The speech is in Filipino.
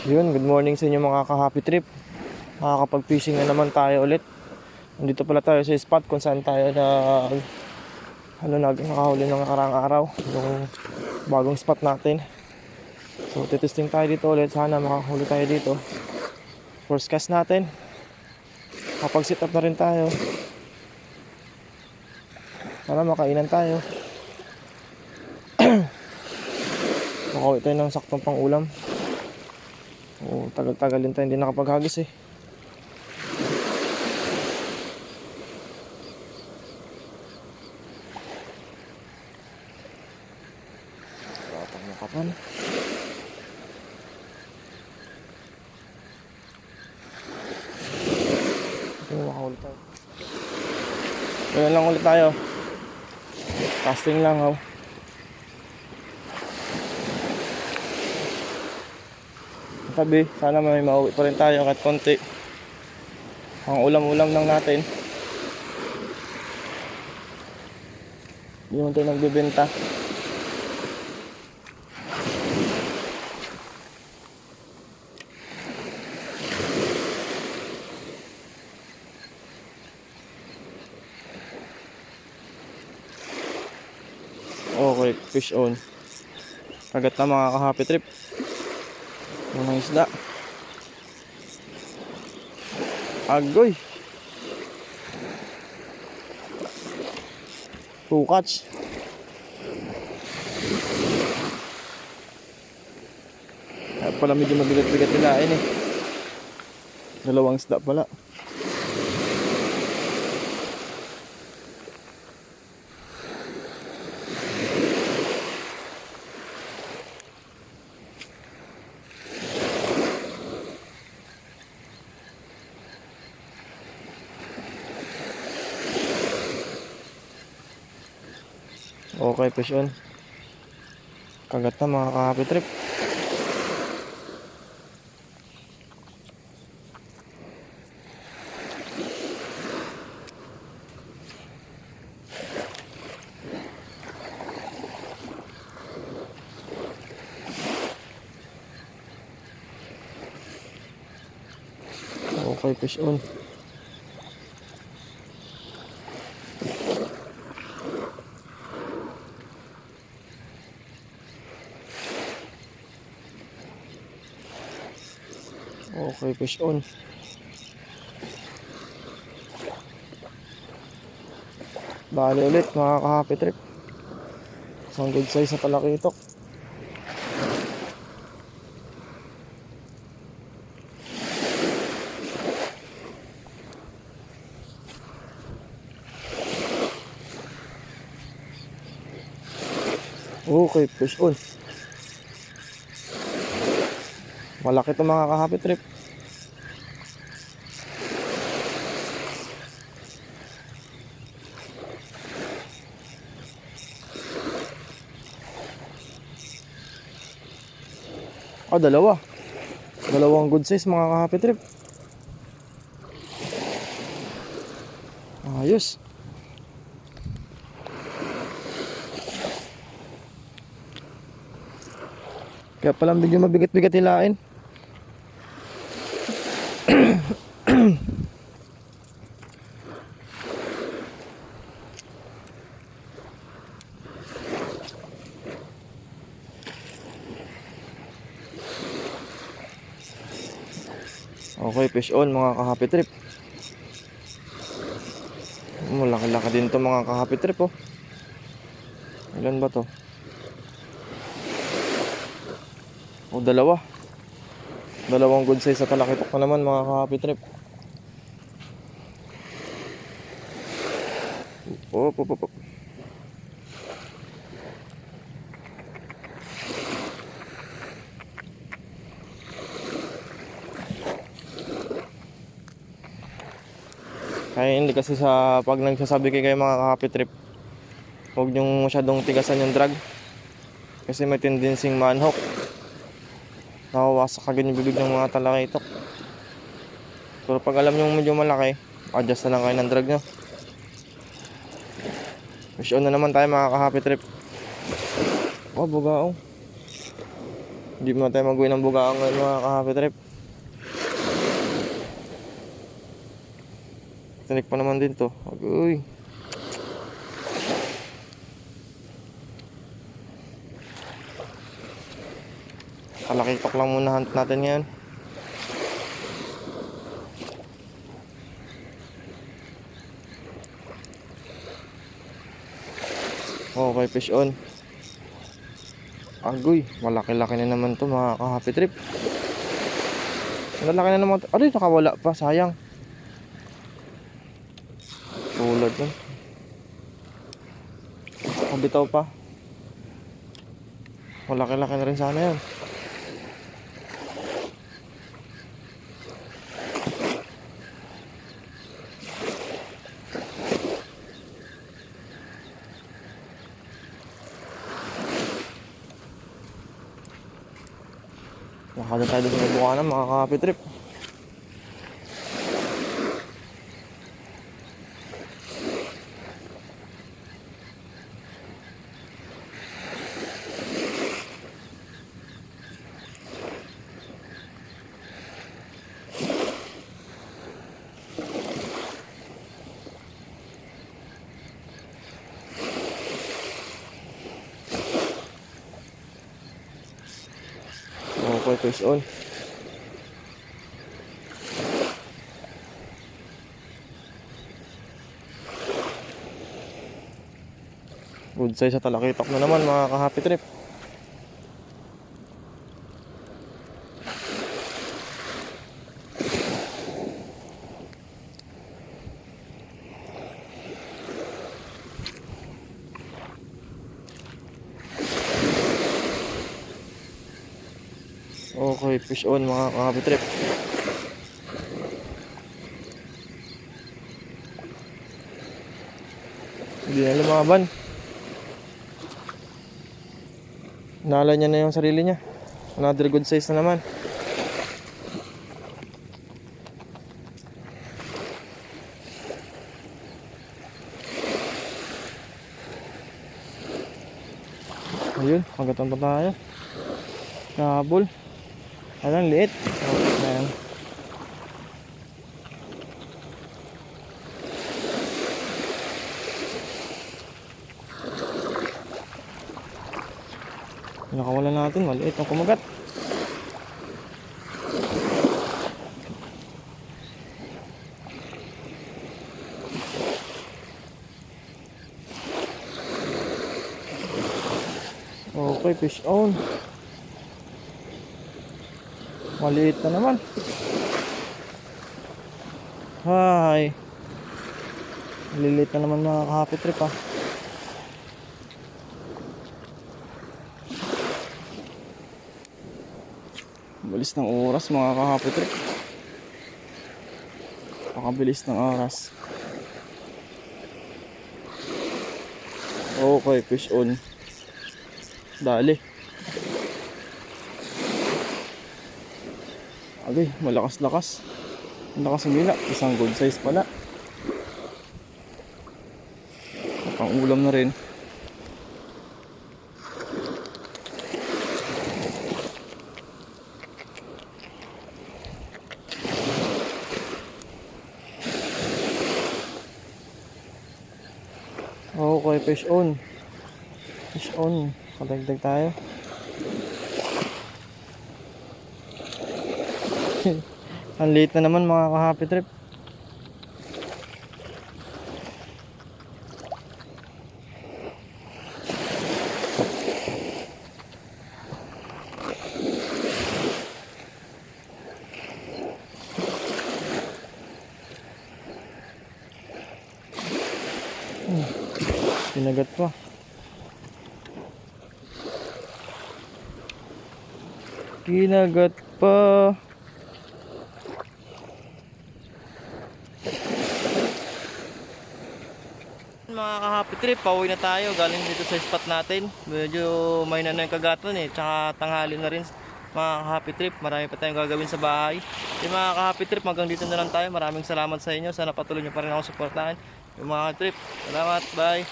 Yun, good morning sa inyo mga ka-happy trip. Makakapag-fishing na naman tayo ulit. Nandito pala tayo sa spot kung saan tayo nakahuli ng nakarang araw. Yung bagong spot natin. So, titesting tayo dito ulit. Sana makahuli tayo dito. First cast natin. Kapag-sit up na rin tayo. Para makainan tayo. Makauwi tayo ng saktong pang ulam. Tagal-tagal din tayo hindi nakapaghagis eh. Batang na kapan. Ito makahuli tayo. Ngayon lang ulit tayo. Casting lang oh. Tabi, sana may mauwi pa rin tayo kahit konti. Ang ulam-ulam lang natin. Hindi naman tayo nagbibenta. Okay, fish on. Kagat na mga ka-happy trip. Mga isda. Agoy. Two catch. Kaya pala medyo mabigat-bigat nilain eh. Dalawang isda pala. Okay, fish on. Kagat na mga ka-happy trip. Okay, fish on. Okay, fish on. Bali ulit mga ka-happy trip. Isang good size na talakitok. Okay, fish on. Malaki to mga ka-happy trip. Dalawa. Dalawang good size mga ka-happy trip. Ayos. Kaya pala medyo mabigat-bigat hilain. Okay, fish on mga ka-happy trip. Malaki-laki din to mga ka-happy trip oh. Ilan ba to? Dalawa. Dalawang good size sa talakitok na naman mga ka-happy trip. Op. Kaya hindi kasi pag nagsasabi kayo mga ka-happy trip, huwag nyong masyadong tigasan yung drag. Kasi may tendensing manhook. Nawawasak agad yung bibig ng mga talakitok. Pero pag alam nyo medyo malaki, adjust na lang kayo ng drag nyo. Fish on na naman tayo mga ka-happy trip. Bugaong. Hindi mo tayo mag-uwi ng bugaang ngayon mga ka-happy trip. Tinik pa naman din to. Uy. Kalakitok lang muna hunt natin ngayon. Okay, fish on. Agoy, malaki-laki na naman to mga ka-happy trip. Malaki na naman to. Aray, nakawala pa, sayang. Tulad nun. Kabitaw pa. Malaki-laki na rin sana yun. Nakada tayo sa bukanan mga ka-happy trip. Okay, fish on. Good size sa talakitok na naman mga ka-happy trip. Okay, fish on mga ka-happy trip. Hindi na lumaban. Nala niya na yung sarili niya. Another good size na naman. Ayun, hanggang pa tayo. Kabul. Alang liit. Ayan. Nakawala natin, maliit ang kumagat. Okay, fish on. Maliit na naman. Hi. Maliit na naman mga ka-happy trip ah. Bilis ng oras mga ka-happy trip. Pakabilis ng oras. Okay, fish on. Dali. Agay, malakas-lakas. Ang lakas humila. Isang good size pala. Pang ulam na rin. Okay, fish on. Fish on. Padagdag tayo. Ang late na naman mga ka-happy trip. Pinagat pa. Kinagat pa. Mga ka-happy trip, pauwi na tayo galing dito sa spot natin. Medyo may na yung kagatan eh, tsaka tanghali na rin. Mga ka-happy trip, marami pa tayong gagawin sa bahay. Yung mga ka-happy trip, hanggang dito na lang tayo. Maraming salamat sa inyo, sana patuloy nyo pa rin ako suportahan. Yung mga ka-trip, salamat, bye.